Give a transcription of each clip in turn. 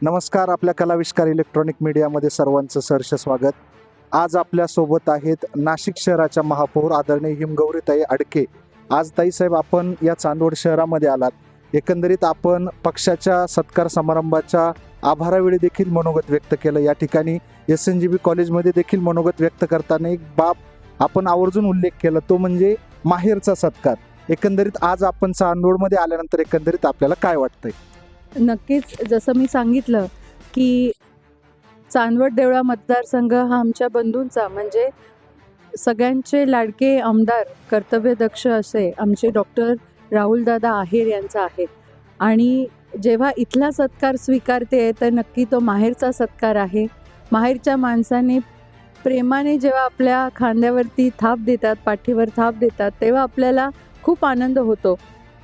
नमस्कार. आपल्या कलाविष्कार इलेक्ट्रॉनिक मीडियामध्ये सर्वांचं सहर्ष स्वागत. आज आपल्या सोबत आहेत नाशिक शहराच्या महापौर आदरणीय हिमगौरीताई अडके. आज ताईसाहेब आपण या चांदवड शहरामध्ये आलात. एकंदरीत आपण पक्षाच्या सत्कार समारंभाच्या आभारावेळी देखील मनोगत व्यक्त केलं. या ठिकाणी SNGB कॉलेजमध्ये देखील मनोगत व्यक्त करताना एक बाब आपण आवर्जून उल्लेख केला, तो म्हणजे माहेरचा सत्कार. एकंदरीत आज आपण चांदवडमध्ये आल्यानंतर एकंदरीत आपल्याला काय वाटतंय? नक्कीच, जसं मी सांगितलं की चांदवड देवळा मतदारसंघ हा आमच्या बंधूंचा, म्हणजे सगळ्यांचे लाडके आमदार, कर्तव्यदक्ष असे आमचे डॉक्टर राहुलदादा आहेर यांचा आहे. आणि जेव्हा इथला सत्कार स्वीकारते तर नक्की तो माहेरचा सत्कार आहे. माहेरच्या माणसाने प्रेमाने जेव्हा आपल्या खांद्यावरती थाप देतात, पाठीवर थाप देतात, तेव्हा आपल्याला खूप आनंद होतो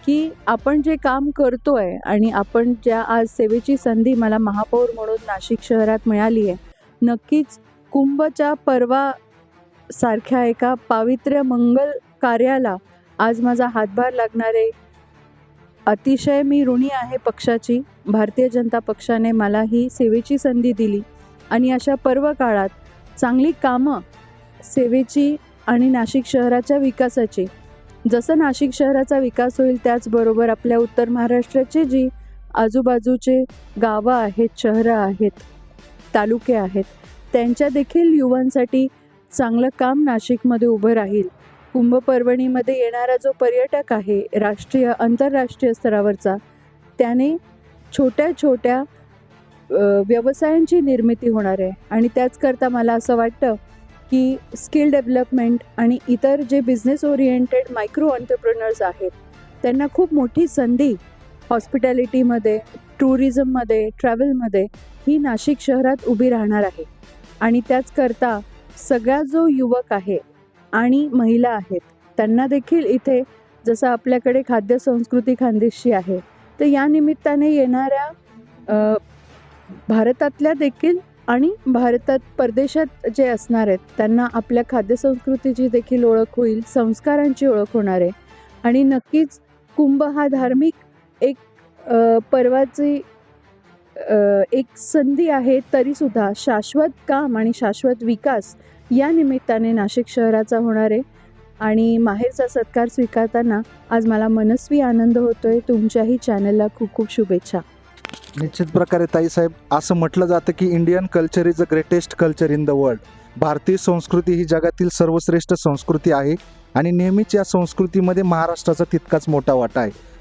की आपण जे काम करतोय आणि आपण ज्या आज सेवेची संधी मला महापौर म्हणून नाशिक शहरात मिळाली आहे, नक्कीच कुंभच्या पर्वासारख्या एका पावित्र्य मंगल कार्याला आज माझा हातभार लागणार आहे. अतिशय मी ऋणी आहे पक्षाची. भारतीय जनता पक्षाने मला ही सेवेची संधी दिली आणि अशा पर्व काळात चांगली कामं सेवेची आणि नाशिक शहराच्या विकासाची, जसं नाशिक शहराचा विकास होईल त्याचबरोबर आपल्या उत्तर महाराष्ट्राचे जी आजूबाजूचे गावं आहेत, शहरं आहेत, तालुके आहेत, त्यांच्या देखील युवांसाठी चांगलं काम नाशिकमध्ये उभं राहील. कुंभपर्वणीमध्ये येणारा जो पर्यटक आहे राष्ट्रीय आंतरराष्ट्रीय स्तरावरचा, त्याने छोट्या छोट्या व्यवसायांची निर्मिती होणार आहे. आणि त्याचकरता मला असं वाटतं की स्किल डेव्हलपमेंट आणि इतर जे बिझनेस ओरिएंटेड मायक्रो एंटरप्रेनर्स आहेत त्यांना खूप मोठी संधी हॉस्पिटॅलिटीमध्ये, टुरिझममध्ये, ट्रॅव्हलमध्ये ही नाशिक शहरात उभी राहणार आहे. आणि त्याचकरता सगळा जो युवक आहे आणि महिला आहेत त्यांना देखील इथे, जसं आपल्याकडे खाद्य संस्कृती खानदेशी आहे, तर या निमित्ताने येणाऱ्या भारतातल्या देखील आणि भारतात परदेशात जे असणार आहेत त्यांना आपल्या खाद्यसंस्कृतीची देखील ओळख होईल, संस्कारांची ओळख होणार आहे. आणि नक्कीच कुंभ हा धार्मिक एक पर्वाची एक संधी आहे, तरीसुद्धा शाश्वत काम आणि शाश्वत विकास या निमित्ताने नाशिक शहराचा होणार आहे. आणि माहेरचा सत्कार स्वीकारताना आज मला मनस्वी आनंद होतोय. तुमच्याही चॅनलला खूप खूप शुभेच्छा. निश्चित प्रकारे ताईसाहेब, असं म्हटलं जातं की Indian culture is the greatest culture in the world. भारतीय संस्कृती ही जगातील सर्वश्रेष्ठ संस्कृती आहे आणि नेहमीच या संस्कृतीमध्ये महाराष्ट्राचा तितकाच मोठा वाटा आहे.